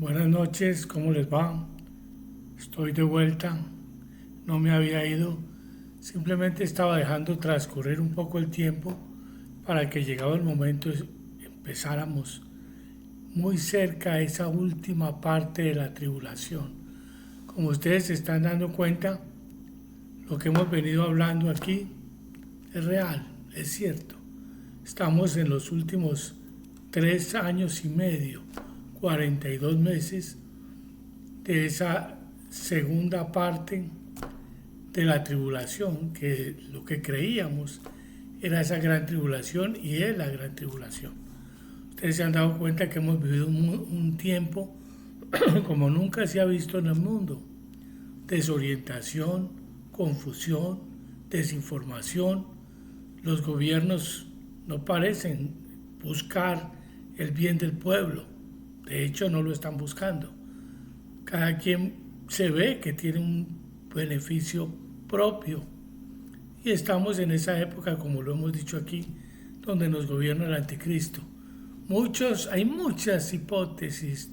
Buenas noches, ¿cómo les va? Estoy de vuelta, no me había ido, simplemente estaba dejando transcurrir un poco el tiempo para que llegado el momento empezáramos muy cerca a esa última parte de la tribulación. Como ustedes se están dando cuenta, lo que hemos venido hablando aquí es real, es cierto. Estamos en los últimos 3 años y medio, 42 meses de esa segunda parte de la tribulación, que lo que creíamos era esa gran tribulación y es la gran tribulación. Ustedes se han dado cuenta que hemos vivido un tiempo como nunca se ha visto en el mundo. Desorientación, confusión, desinformación. Los gobiernos no parecen buscar el bien del pueblo. De hecho, no lo están buscando. Cada quien se ve que tiene un beneficio propio. Y estamos en esa época, como lo hemos dicho aquí, donde nos gobierna el anticristo. Hay muchas hipótesis,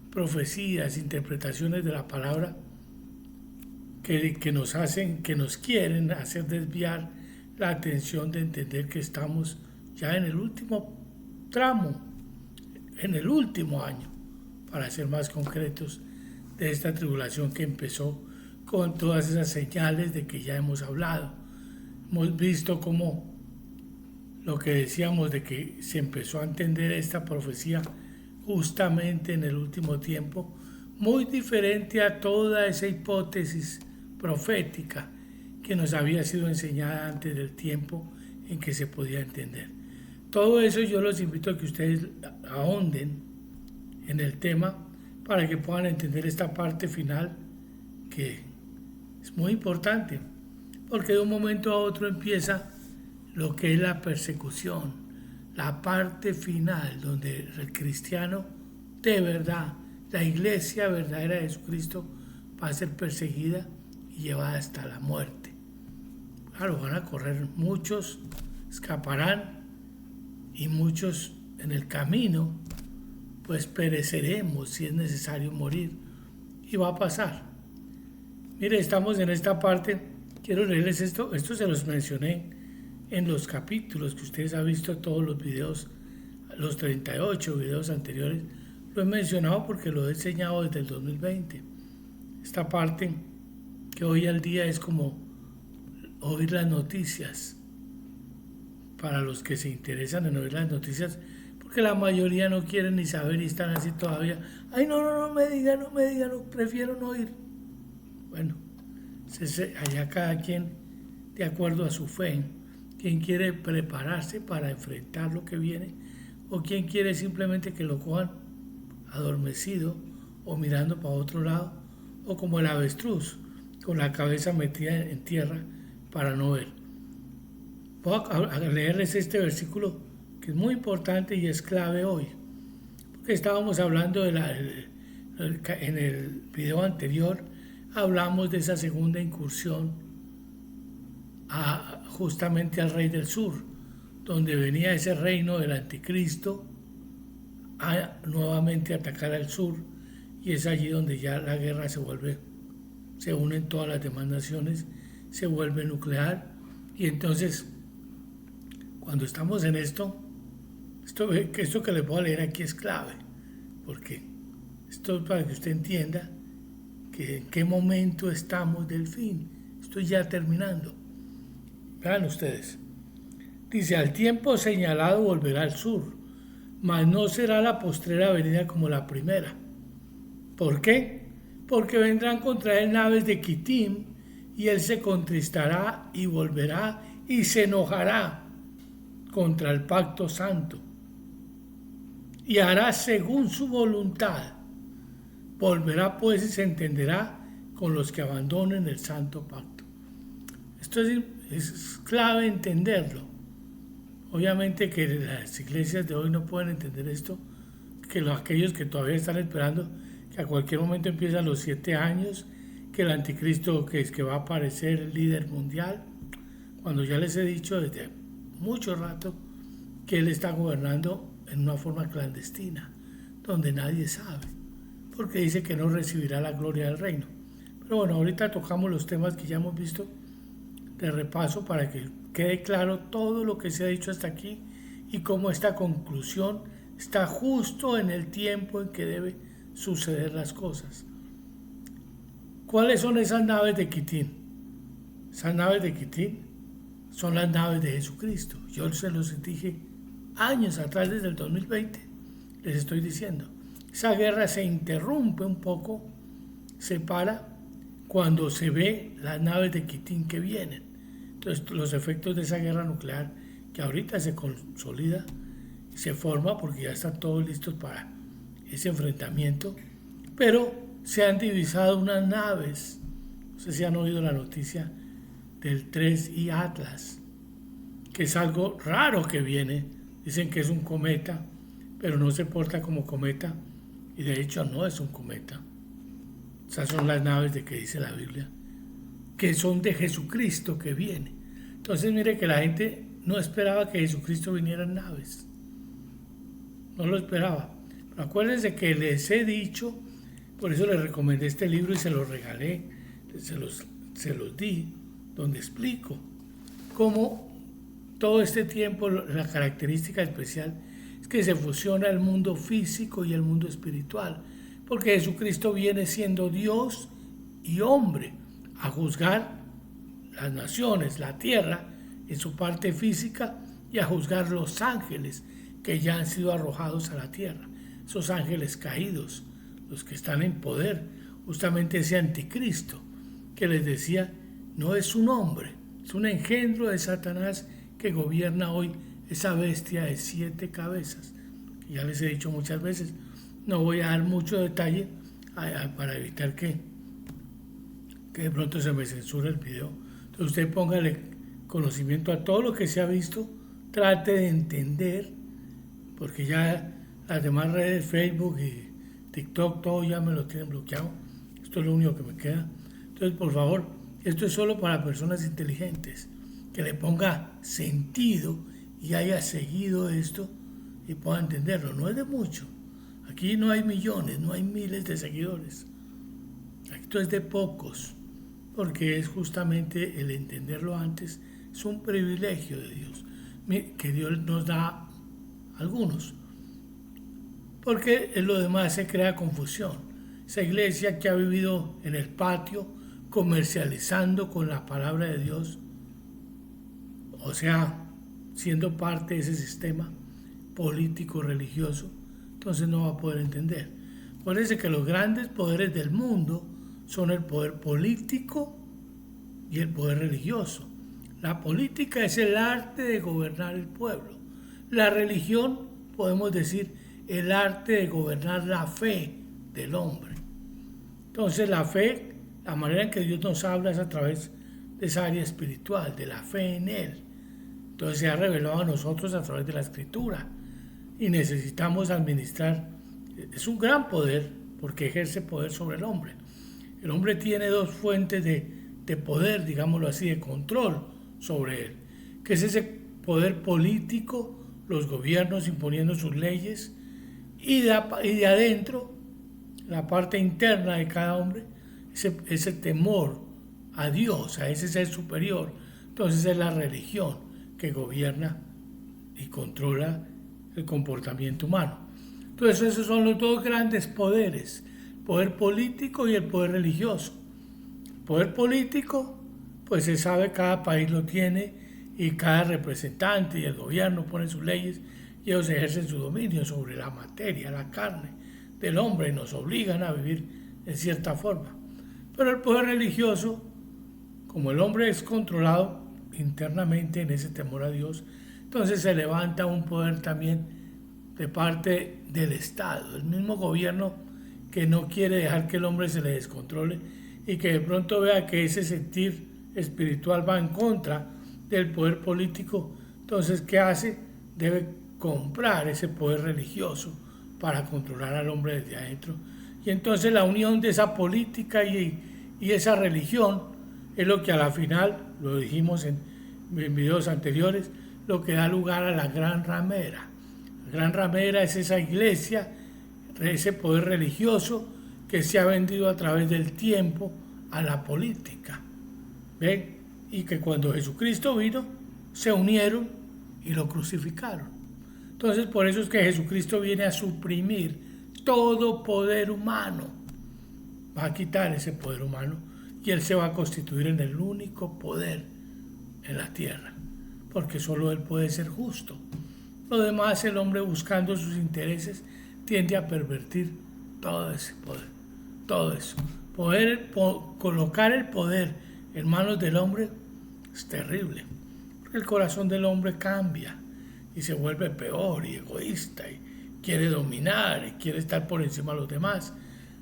profecías, interpretaciones de la palabra que nos quieren hacer desviar la atención de entender que estamos ya en el último tramo, en el último año, para ser más concretos, de esta tribulación que empezó con todas esas señales de que ya hemos hablado. Hemos visto cómo lo que decíamos de que se empezó a entender esta profecía justamente en el último tiempo, muy diferente a toda esa hipótesis profética que nos había sido enseñada antes del tiempo en que se podía entender. Todo eso yo los invito a que ustedes ahonden en el tema para que puedan entender esta parte final que es muy importante, porque de un momento a otro empieza lo que es la persecución, la parte final donde el cristiano de verdad, la iglesia verdadera de Jesucristo va a ser perseguida y llevada hasta la muerte. Claro, van a correr muchos, escaparán y muchos en el camino pues pereceremos si es necesario morir y va a pasar. Mire, estamos en esta parte, quiero leerles esto se los mencioné en los capítulos que ustedes han visto, todos los videos, los 38 videos anteriores, lo he mencionado porque lo he enseñado desde el 2020. Esta parte que hoy al día es como oír las noticias, para los que se interesan en oír las noticias, porque la mayoría no quieren ni saber y están así todavía. Ay, no me digan, no, prefiero no ir. Bueno, allá cada quien de acuerdo a su fe, quien quiere prepararse para enfrentar lo que viene o quien quiere simplemente que lo cojan adormecido o mirando para otro lado o como el avestruz con la cabeza metida en tierra para no ver. Voy a leerles este versículo que es muy importante y es clave hoy, porque estábamos hablando en el video anterior, hablamos de esa segunda incursión justamente al rey del sur, donde venía ese reino del anticristo a nuevamente atacar al sur, y es allí donde ya la guerra se unen todas las demás naciones, se vuelve nuclear, y entonces cuando estamos en esto que les voy a leer aquí es clave, porque esto es para que usted entienda que en qué momento estamos del fin. Estoy ya terminando. Vean ustedes. Dice, al tiempo señalado volverá al sur, mas no será la postrera venida como la primera. ¿Por qué? Porque vendrán contra él naves de Quitim, y él se contristará y volverá y se enojará contra el pacto santo y hará según su voluntad. Volverá pues y se entenderá con los que abandonen el santo pacto. Esto es clave entenderlo. Obviamente que las iglesias de hoy no pueden entender esto, que aquellos que todavía están esperando que a cualquier momento empiezan los 7 años, que el anticristo que va a aparecer el líder mundial, cuando ya les he dicho desde mucho rato que él está gobernando en una forma clandestina, donde nadie sabe, porque dice que no recibirá la gloria del reino. Pero bueno, ahorita tocamos los temas que ya hemos visto de repaso para que quede claro todo lo que se ha dicho hasta aquí y cómo esta conclusión está justo en el tiempo en que debe suceder las cosas. ¿Cuáles son esas naves de Quitín? Esas naves de Quitín son las naves de Jesucristo. Yo se los dije años atrás, desde el 2020, les estoy diciendo. Esa guerra se interrumpe un poco, se para cuando se ve las naves de Quitín que vienen. Entonces los efectos de esa guerra nuclear que ahorita se consolida, se forma porque ya están todos listos para ese enfrentamiento, pero se han divisado unas naves. No sé si han oído la noticia del 3I Atlas, que es algo raro que viene. Dicen que es un cometa, pero no se porta como cometa y de hecho no es un cometa. Esas son las naves de que dice la Biblia, que son de Jesucristo que viene. Entonces mire que la gente no esperaba que Jesucristo viniera en naves. No lo esperaba. Pero acuérdense que les he dicho, por eso les recomendé este libro y se los regalé, se los di, donde explico cómo todo este tiempo la característica especial es que se fusiona el mundo físico y el mundo espiritual, porque Jesucristo viene siendo Dios y hombre a juzgar las naciones, la tierra en su parte física y a juzgar los ángeles que ya han sido arrojados a la tierra, esos ángeles caídos, los que están en poder, justamente ese anticristo que les decía no es un hombre, es un engendro de Satanás que gobierna hoy esa bestia de 7 cabezas. Ya les he dicho muchas veces, no voy a dar mucho detalle para evitar que de pronto se me censure el video. Entonces usted póngale conocimiento a todo lo que se ha visto, trate de entender, porque ya las demás redes, Facebook y TikTok, todo ya me lo tienen bloqueado. Esto es lo único que me queda. Entonces, por favor, esto es solo para personas inteligentes, que le ponga sentido y haya seguido esto y pueda entenderlo. No es de mucho. Aquí no hay millones, no hay miles de seguidores. Esto es de pocos, porque es justamente el entenderlo antes, es un privilegio de Dios, que Dios nos da a algunos, porque en lo demás se crea confusión. Esa iglesia que ha vivido en el patio, comercializando con la palabra de Dios, o sea, siendo parte de ese sistema político religioso, entonces no va a poder entender. Acuérdense que los grandes poderes del mundo son el poder político y el poder religioso. La política es el arte de gobernar el pueblo. La religión, podemos decir, el arte de gobernar la fe del hombre. Entonces la fe, la manera en que Dios nos habla es a través de esa área espiritual, de la fe en Él. Entonces se ha revelado a nosotros a través de la Escritura y necesitamos administrar. Es un gran poder porque ejerce poder sobre el hombre. El hombre tiene 2 fuentes de poder, digámoslo así, de control sobre él, que es ese poder político, los gobiernos imponiendo sus leyes, y de adentro, la parte interna de cada hombre, ese temor a Dios, a ese ser superior. Entonces es la religión que gobierna y controla el comportamiento humano. Entonces esos son los 2 grandes poderes, el poder político y el poder religioso. El poder político, pues se sabe, cada país lo tiene y cada representante y el gobierno ponen sus leyes y ellos ejercen su dominio sobre la materia, la carne del hombre y nos obligan a vivir en cierta forma. Pero el poder religioso, como el hombre es controlado internamente en ese temor a Dios, entonces se levanta un poder también de parte del Estado, el mismo gobierno que no quiere dejar que el hombre se le descontrole y que de pronto vea que ese sentir espiritual va en contra del poder político. Entonces, ¿qué hace? Debe comprar ese poder religioso para controlar al hombre desde adentro. Y entonces la unión de esa política y esa religión es lo que a la final, lo dijimos en videos anteriores, lo que da lugar a la gran ramera. La gran ramera es esa iglesia, ese poder religioso que se ha vendido a través del tiempo a la política. ¿Ven? Y que cuando Jesucristo vino, se unieron y lo crucificaron. Entonces, por eso es que Jesucristo viene a suprimir todo poder humano. Va a quitar ese poder humano y Él se va a constituir en el único poder en la tierra, porque solo Él puede ser justo. Lo demás, el hombre buscando sus intereses tiende a pervertir todo ese poder, todo eso. Colocar el poder en manos del hombre es terrible, porque el corazón del hombre cambia y se vuelve peor y egoísta y quiere dominar y quiere estar por encima de los demás.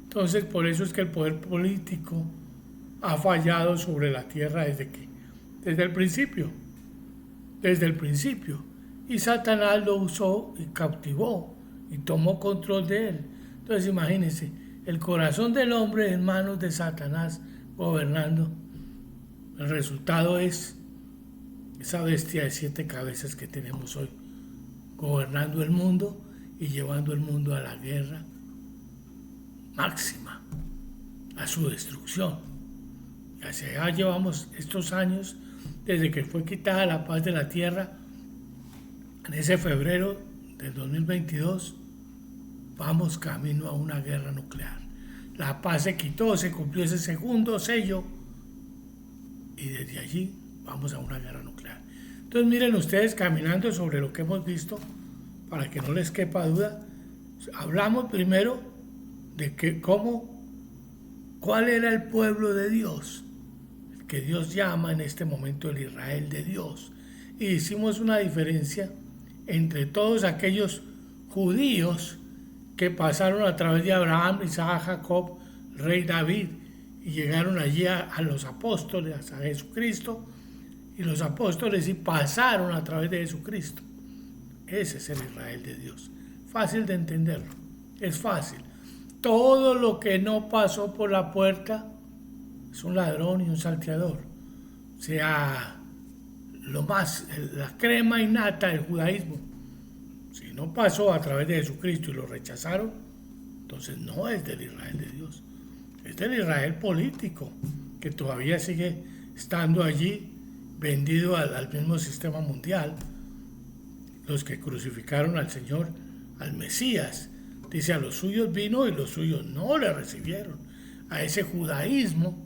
Entonces, por eso es que el poder político ha fallado sobre la tierra desde el principio. Y Satanás lo usó y cautivó y tomó control de él. Entonces imagínense, el corazón del hombre en manos de Satanás gobernando. El resultado es esa bestia de 7 cabezas que tenemos hoy, gobernando el mundo y llevando el mundo a la guerra máxima, a su destrucción. Y hacia allá llevamos estos años desde que fue quitada la paz de la tierra. En ese febrero del 2022 vamos camino a una guerra nuclear. La paz se quitó, se cumplió ese segundo sello y desde allí vamos a una guerra nuclear. Entonces miren ustedes, caminando sobre lo que hemos visto, para que no les quepa duda, hablamos primero de cuál era el pueblo de Dios, el que Dios llama en este momento el Israel de Dios. Y hicimos una diferencia entre todos aquellos judíos que pasaron a través de Abraham, Isaac, Jacob, rey David, y llegaron allí a los apóstoles, a Jesucristo, y los apóstoles y pasaron a través de Jesucristo. Ese es el Israel de Dios. Fácil de entenderlo, es fácil. Todo lo que no pasó por la puerta es un ladrón y un salteador. O sea, la crema innata del judaísmo. Si no pasó a través de Jesucristo y lo rechazaron, entonces no es del Israel de Dios. Es del Israel político, que todavía sigue estando allí, vendido al mismo sistema mundial. Los que crucificaron al Señor, al Mesías. Dice, a los suyos vino y los suyos no le recibieron. A ese judaísmo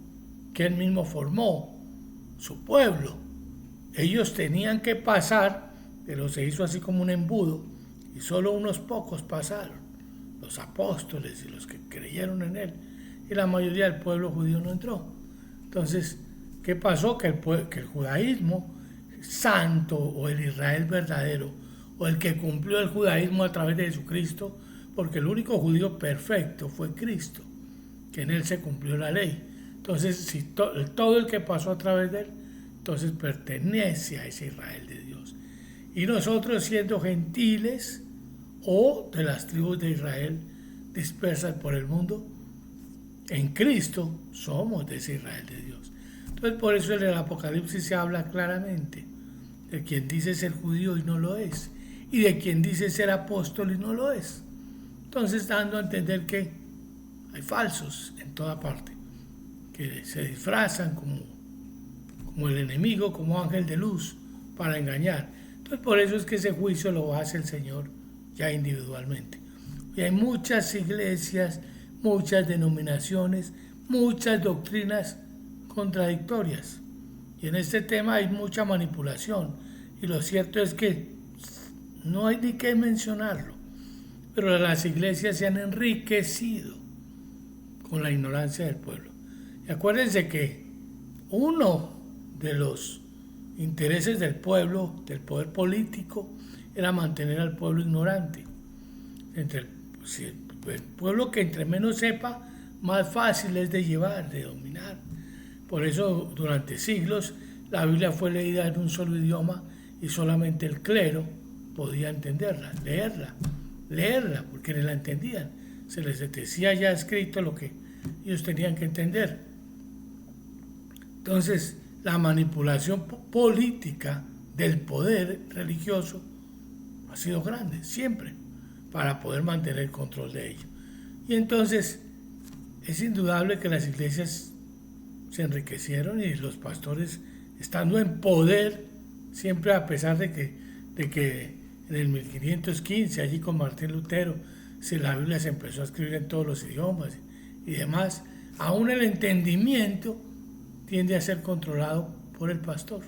que él mismo formó, su pueblo. Ellos tenían que pasar, pero se hizo así como un embudo, y solo unos pocos pasaron, los apóstoles y los que creyeron en él, y la mayoría del pueblo judío no entró. Entonces, ¿qué pasó? Que el judaísmo santo, o el Israel verdadero, o el que cumplió el judaísmo a través de Jesucristo, porque el único judío perfecto fue Cristo, que en él se cumplió la ley. Entonces, si todo el que pasó a través de él, entonces pertenece a ese Israel de Dios. Y nosotros, siendo gentiles o de las tribus de Israel dispersas por el mundo, en Cristo somos de ese Israel de Dios. Entonces, por eso en el Apocalipsis se habla claramente de quien dice ser judío y no lo es, y de quien dice ser apóstol y no lo es. Entonces, dando a entender que hay falsos en toda parte, que se disfrazan como el enemigo, como ángel de luz, para engañar. Entonces, por eso es que ese juicio lo hace el Señor ya individualmente. Y hay muchas iglesias, muchas denominaciones, muchas doctrinas contradictorias. Y en este tema hay mucha manipulación. Y lo cierto es que no hay ni que mencionarlo. Pero las iglesias se han enriquecido con la ignorancia del pueblo. Y acuérdense que uno de los intereses del pueblo, del poder político, era mantener al pueblo ignorante. El pueblo que entre menos sepa, más fácil es de llevar, de dominar. Por eso durante siglos la Biblia fue leída en un solo idioma y solamente el clero podía entenderla, leerla, porque no la entendían. Se les decía ya escrito lo que ellos tenían que entender. Entonces, la manipulación política del poder religioso ha sido grande, siempre, para poder mantener el control de ello. Y entonces, es indudable que las iglesias se enriquecieron y los pastores, estando en poder, siempre a pesar de que en el 1515, allí con Martín Lutero, la Biblia se empezó a escribir en todos los idiomas y demás, aún el entendimiento tiende a ser controlado por el pastor.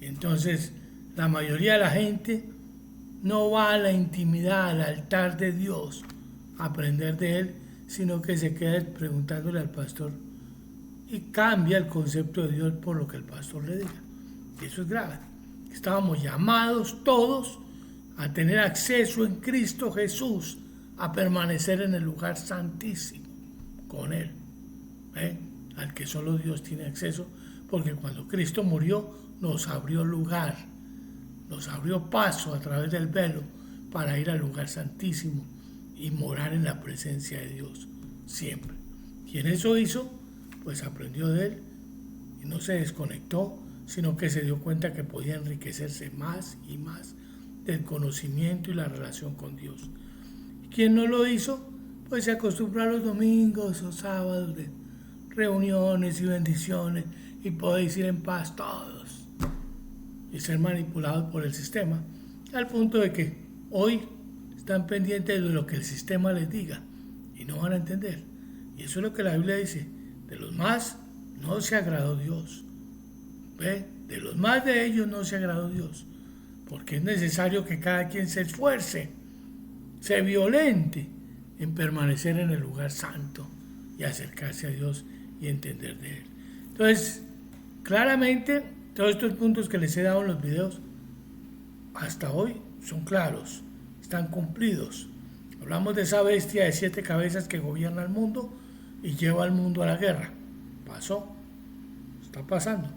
Y entonces la mayoría de la gente no va a la intimidad, al altar de Dios, a aprender de Él, sino que se queda preguntándole al pastor y cambia el concepto de Dios por lo que el pastor le diga. Y eso es grave. Estábamos llamados todos a tener acceso en Cristo Jesús, a permanecer en el lugar santísimo con Él, al que solo Dios tiene acceso, porque cuando Cristo murió nos abrió lugar, nos abrió paso a través del velo para ir al lugar santísimo y morar en la presencia de Dios siempre. Quien eso hizo, pues aprendió de Él y no se desconectó, sino que se dio cuenta que podía enriquecerse más y más del conocimiento y la relación con Dios. Y quien no lo hizo, pues se acostumbró a los domingos o sábados de reuniones y bendiciones y podéis ir en paz todos y ser manipulados por el sistema, al punto de que hoy están pendientes de lo que el sistema les diga y no van a entender. Y eso es lo que la Biblia dice: de los más no se agradó Dios. De los más de ellos no se agradó Dios, porque es necesario que cada quien se esfuerce, se violente en permanecer en el lugar santo y acercarse a Dios y entender de Él. Entonces, claramente, todos estos puntos que les he dado en los videos hasta hoy son claros, están cumplidos. Hablamos de esa bestia de 7 cabezas que gobierna el mundo y lleva al mundo a la guerra. Pasó, está pasando.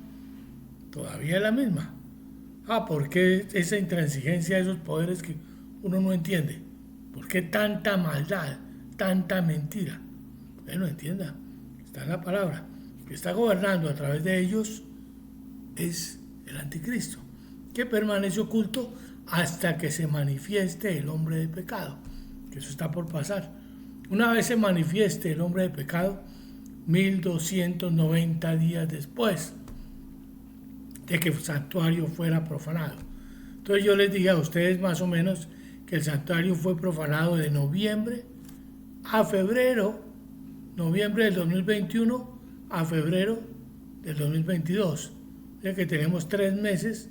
Todavía es la misma. ¿Por qué esa intransigencia de esos poderes que uno no entiende? ¿Por qué tanta maldad, tanta mentira? Bueno, entienda, está en la palabra. Que está gobernando a través de ellos es el anticristo, que permanece oculto hasta que se manifieste el hombre de pecado, que eso está por pasar. Una vez se manifieste el hombre de pecado, 1290 días después de que el santuario fuera profanado. Entonces yo les dije a ustedes más o menos que el santuario fue profanado de noviembre a febrero, noviembre del 2021 a febrero del 2022. O sea que tenemos 3 meses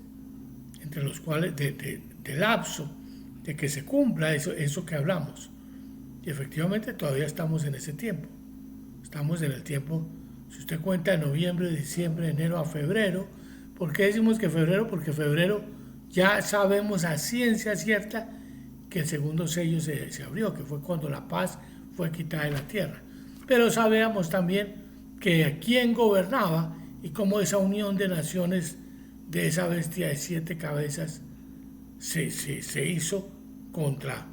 entre los cuales de lapso de que se cumpla eso que hablamos. Y efectivamente todavía estamos en ese tiempo. Estamos en el tiempo, si usted cuenta de noviembre, diciembre, enero a febrero. ¿Por qué decimos que febrero? Porque febrero ya sabemos a ciencia cierta que el segundo sello se abrió, que fue cuando la paz fue quitada de la tierra. Pero sabíamos también que quién gobernaba y cómo esa unión de naciones de esa bestia de 7 cabezas se hizo contra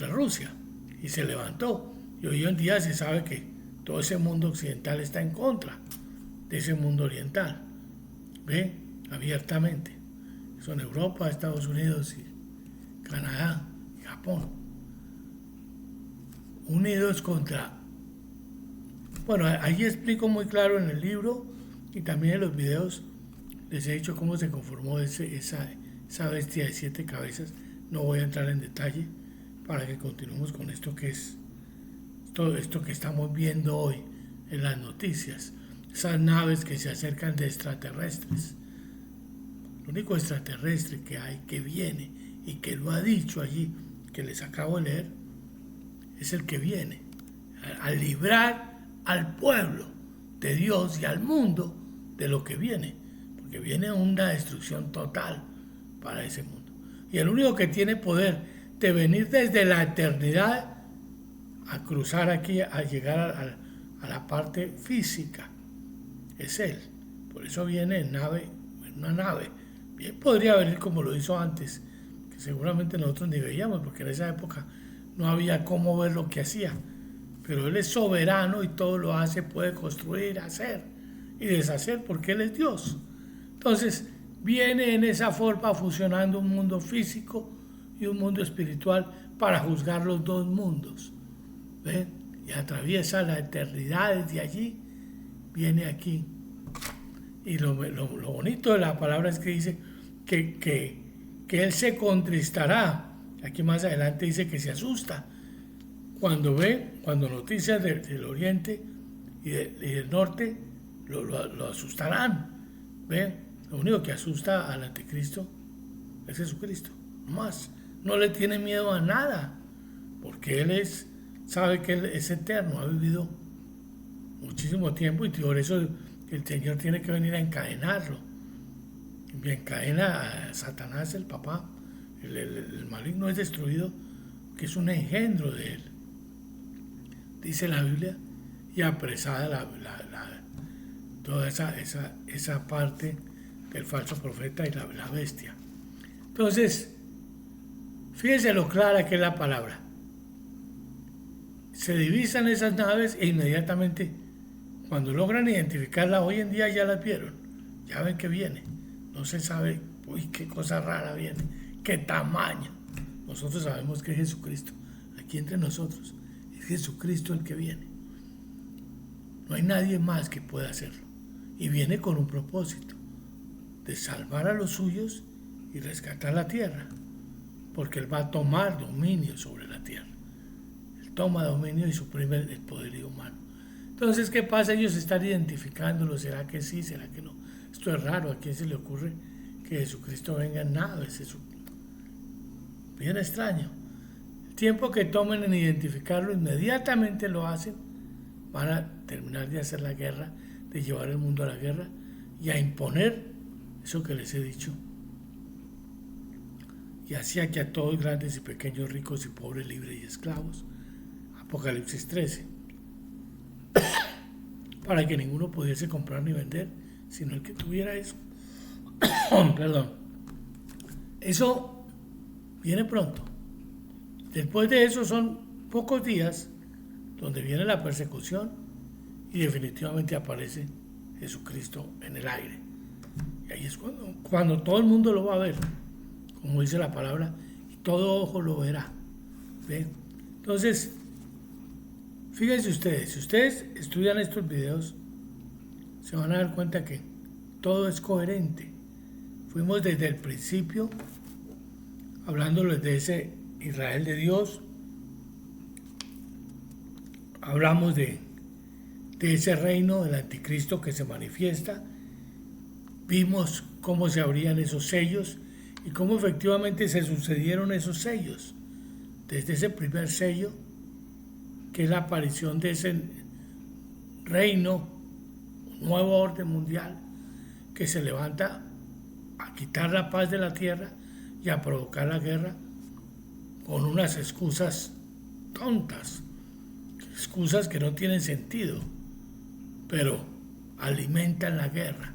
Rusia y se levantó. Y hoy en día se sabe que todo ese mundo occidental está en contra de ese mundo oriental. Abiertamente. Son Europa, Estados Unidos, y Canadá y Japón. Unidos contra... Bueno, ahí explico muy claro en el libro y también en los videos. Les he dicho cómo se conformó esa bestia de 7 cabezas. No voy a entrar en detalle para que continuemos con esto que es todo esto que estamos viendo hoy en las noticias. Esas naves que se acercan de extraterrestres. Lo único extraterrestre que hay, que viene y que lo ha dicho allí, que les acabo de leer, es el que viene a librar al pueblo de Dios y al mundo de lo que viene, porque viene una destrucción total para ese mundo. Y el único que tiene poder de venir desde la eternidad a cruzar aquí, a llegar a la parte física, es Él. Por eso viene en una nave. Bien podría venir como lo hizo antes, que seguramente nosotros ni veíamos, porque en esa época no había cómo ver lo que hacía. Pero Él es soberano y todo lo hace, puede construir, hacer y deshacer, porque Él es Dios. Entonces, viene en esa forma fusionando un mundo físico y un mundo espiritual para juzgar los dos mundos. ¿Ven? atraviesa la eternidad desde allí, viene aquí. Y lo bonito de la palabra es que dice que Él se contristará. Aquí más adelante dice que se asusta cuando noticias del oriente y del norte lo asustarán. ¿Ven? Lo único que asusta al anticristo es Jesucristo. No más. No le tiene miedo a nada, porque sabe que Él es eterno, ha vivido muchísimo tiempo, y por eso el Señor tiene que venir a encadenarlo. Y encadena a Satanás, el papá. El maligno es destruido, que es un engendro de él, dice la Biblia, y apresada toda esa parte del falso profeta y la bestia. Entonces, fíjense lo clara que es la palabra. Se divisan esas naves e inmediatamente, cuando logran identificarla, hoy en día ya las vieron, ya ven que viene. No se sabe, uy, qué cosa rara viene, qué tamaño. Nosotros sabemos que es Jesucristo. Aquí entre nosotros es Jesucristo el que viene. No hay nadie más que pueda hacerlo. Y viene con un propósito: de salvar a los suyos y rescatar la tierra. Porque Él va a tomar dominio sobre la tierra. Él toma dominio y suprime el poderío humano. Entonces, ¿qué pasa? Ellos están identificándolo. ¿Será que sí? ¿Será que no? Esto es raro. ¿A quién se le ocurre que Jesucristo venga en naves? Es bien extraño. El tiempo que tomen en identificarlo, inmediatamente lo hacen. Van a terminar de hacer la guerra, de llevar el mundo a la guerra y a imponer eso que les he dicho. Y hacía que a todos, grandes y pequeños, ricos y pobres, libres y esclavos. Apocalipsis 13. Para que ninguno pudiese comprar ni vender, sino el que tuviera eso. Perdón. Eso viene pronto. Después de eso son pocos días donde viene la persecución y definitivamente aparece Jesucristo en el aire. Y ahí es cuando todo el mundo lo va a ver, como dice la palabra, y todo ojo lo verá. ¿Ven? Entonces, fíjense ustedes, si ustedes estudian estos videos, se van a dar cuenta que todo es coherente. Fuimos desde el principio hablándoles de ese Israel de Dios. Hablamos de ese reino del anticristo que se manifiesta. Vimos cómo se abrían esos sellos y cómo efectivamente se sucedieron esos sellos. Desde ese primer sello, que es la aparición de ese reino, un nuevo orden mundial, que se levanta a quitar la paz de la tierra y a provocar la guerra con unas excusas tontas, excusas que no tienen sentido, pero alimentan la guerra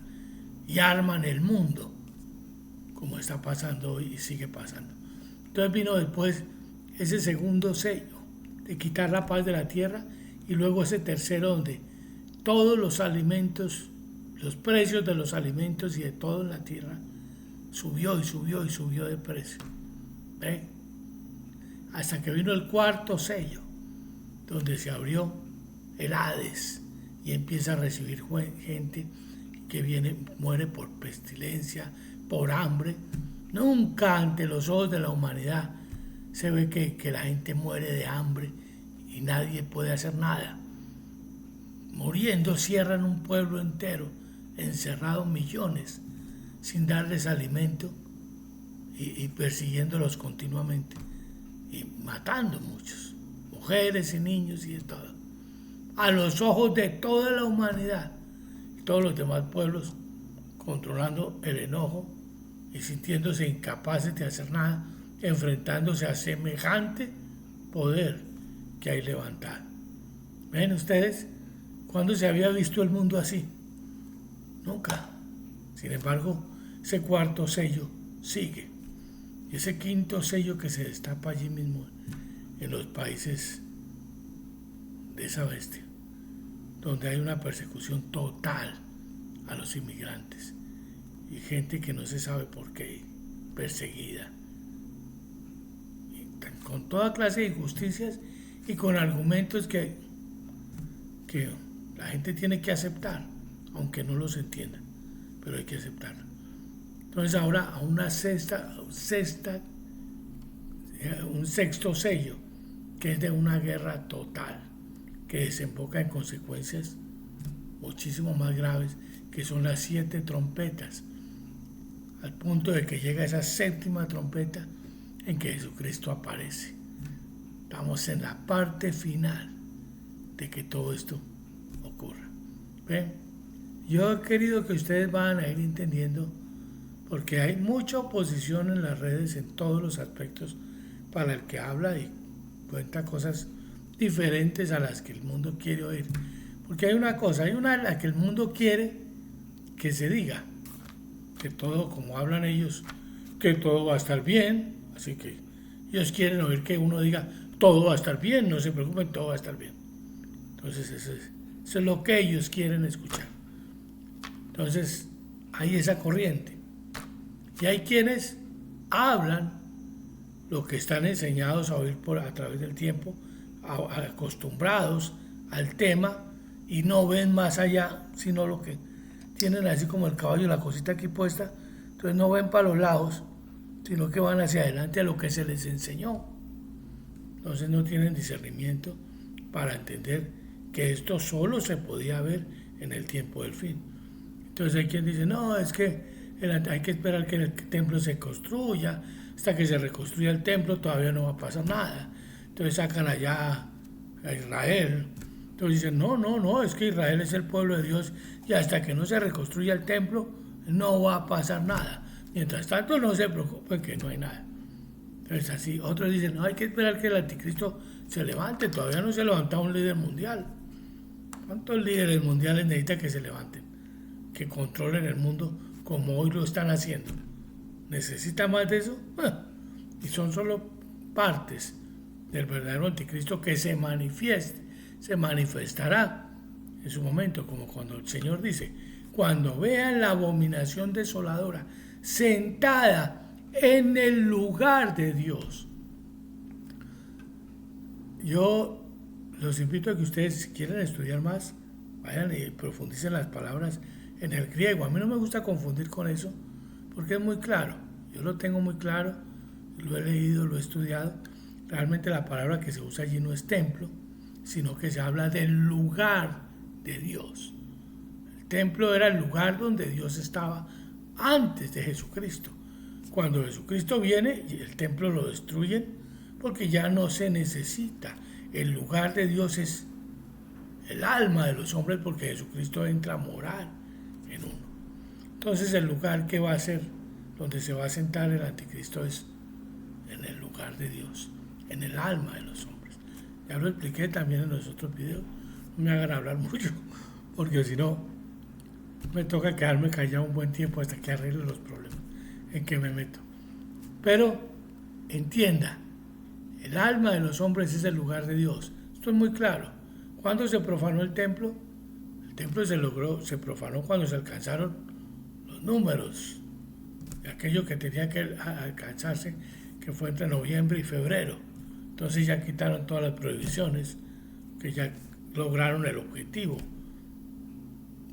y arman el mundo, como está pasando hoy y sigue pasando. Entonces vino después ese segundo sello de quitar la paz de la tierra, y luego ese tercero donde todos los alimentos, los precios de los alimentos y de todo en la tierra subió y subió y subió de precio. ¿Ven? Hasta que vino el cuarto sello, donde se abrió el Hades y empieza a recibir gente que muere por pestilencia, por hambre. Nunca ante los ojos de la humanidad se ve que la gente muere de hambre y nadie puede hacer nada. Muriendo cierran un pueblo entero, encerrados millones, sin darles alimento y persiguiéndolos continuamente y matando muchos, mujeres y niños y de todo, a los ojos de toda la humanidad y todos los demás pueblos, controlando el enojo y sintiéndose incapaces de hacer nada, enfrentándose a semejante poder que hay levantado. ¿Ven ustedes? ¿Cuándo se había visto el mundo así? Nunca. Sin embargo, ese cuarto sello sigue. Y ese quinto sello que se destapa allí mismo en los países de esa bestia, donde hay una persecución total a los inmigrantes y gente que no se sabe por qué, perseguida, y con toda clase de injusticias y con argumentos que que la gente tiene que aceptar, aunque no los entienda, pero hay que aceptarlo. Entonces ahora a un sexto sello, que es de una guerra total, que desemboca en consecuencias muchísimo más graves, que son las 7 trompetas, al punto de que llega esa séptima trompeta en que Jesucristo aparece. Estamos en la parte final de que todo esto ocurra. ¿Ven? Yo he querido que ustedes van a ir entendiendo, porque hay mucha oposición en las redes en todos los aspectos para el que habla y cuenta cosas diferentes a las que el mundo quiere oír. Porque hay una cosa, hay una en la que el mundo quiere que se diga, que todo, como hablan ellos, que todo va a estar bien, así que ellos quieren oír que uno diga, todo va a estar bien, no se preocupen, todo va a estar bien. Entonces eso es lo que ellos quieren escuchar. Entonces hay esa corriente. Y hay quienes hablan lo que están enseñados a oír a través del tiempo, acostumbrados al tema, y no ven más allá, sino lo que tienen así como el caballo, la cosita aquí puesta. Entonces no ven para los lados, sino que van hacia adelante a lo que se les enseñó. Entonces no tienen discernimiento para entender que esto solo se podía ver en el tiempo del fin. Entonces hay quien dice, no, es que hay que esperar que el templo se construya, hasta que se reconstruya el templo todavía no va a pasar nada. Entonces sacan allá a Israel. Entonces dicen, no, es que Israel es el pueblo de Dios y hasta que no se reconstruya el templo no va a pasar nada. Mientras tanto no se preocupen que no hay nada. Entonces así, otros dicen, no, hay que esperar que el anticristo se levante, todavía no se levanta un líder mundial. ¿Cuántos líderes mundiales necesita que se levanten? Que controlen el mundo como hoy lo están haciendo. ¿Necesita más de eso? Y son solo partes del verdadero anticristo que se manifestará en su momento, como cuando el Señor dice, cuando vean la abominación desoladora sentada en el lugar de Dios. Yo los invito a que ustedes, si quieren estudiar más, vayan y profundicen las palabras en el griego. A mí no me gusta confundir con eso, porque es muy claro. Yo lo tengo muy claro, lo he leído, lo he estudiado. Realmente la palabra que se usa allí no es templo, sino que se habla del lugar de Dios. El templo era el lugar donde Dios estaba antes de Jesucristo. Cuando Jesucristo viene, el templo lo destruyen porque ya no se necesita. El lugar de Dios es el alma de los hombres, porque Jesucristo entra a morar en uno. Entonces el lugar que va a ser, donde se va a sentar el anticristo, es en el lugar de Dios, en el alma de los hombres. Ya lo expliqué también en los otros videos. No me hagan hablar mucho, porque si no, me toca quedarme callado un buen tiempo hasta que arregle los problemas en que me meto. Pero entienda, el alma de los hombres es el lugar de Dios. Esto es muy claro. ¿Cuándo se profanó el templo? El templo se profanó cuando se alcanzaron los números de aquello que tenía que alcanzarse, que fue entre noviembre y febrero. Entonces ya quitaron todas las prohibiciones, que ya lograron el objetivo.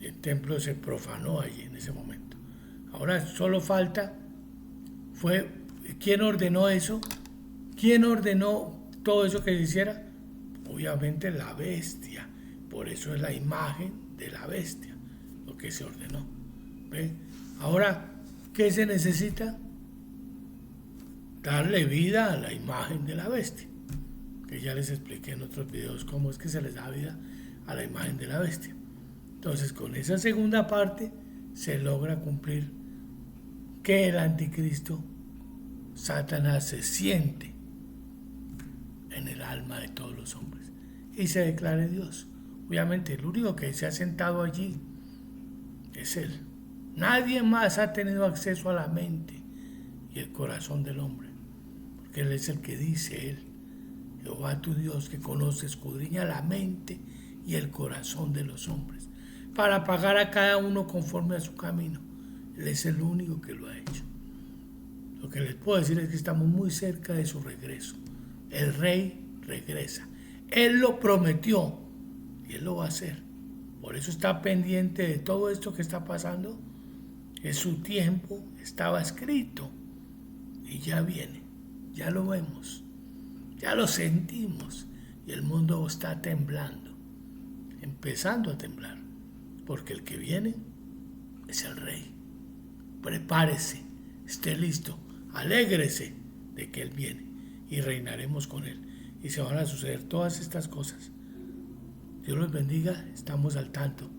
El templo se profanó allí en ese momento. Ahora solo falta, ¿quién ordenó eso? ¿Quién ordenó todo eso que se hiciera? Obviamente la bestia. Por eso es la imagen de la bestia, lo que se ordenó. ¿Ve? Ahora, ¿qué se necesita? Darle vida a la imagen de la bestia. Que ya les expliqué en otros videos cómo es que se les da vida a la imagen de la bestia. Entonces, con esa segunda parte se logra cumplir que el anticristo, Satanás, se siente en el alma de todos los hombres y se declare Dios. Obviamente el único que se ha sentado allí es Él. Nadie más ha tenido acceso a la mente y el corazón del hombre, porque Él es el que dice, Él, Jehová tu Dios, que conoce, escudriña la mente y el corazón de los hombres, para pagar a cada uno conforme a su camino. Él es el único que lo ha hecho. Lo que les puedo decir es que estamos muy cerca de su regreso. El rey regresa. Él lo prometió y Él lo va a hacer. Por eso está pendiente de todo esto que está pasando. Es su tiempo, estaba escrito y ya viene, ya lo vemos, ya lo sentimos y el mundo está temblando, empezando a temblar, porque el que viene es el Rey. Prepárese, esté listo, alégrese de que Él viene y reinaremos con Él. Y se van a suceder todas estas cosas. Dios los bendiga, estamos al tanto.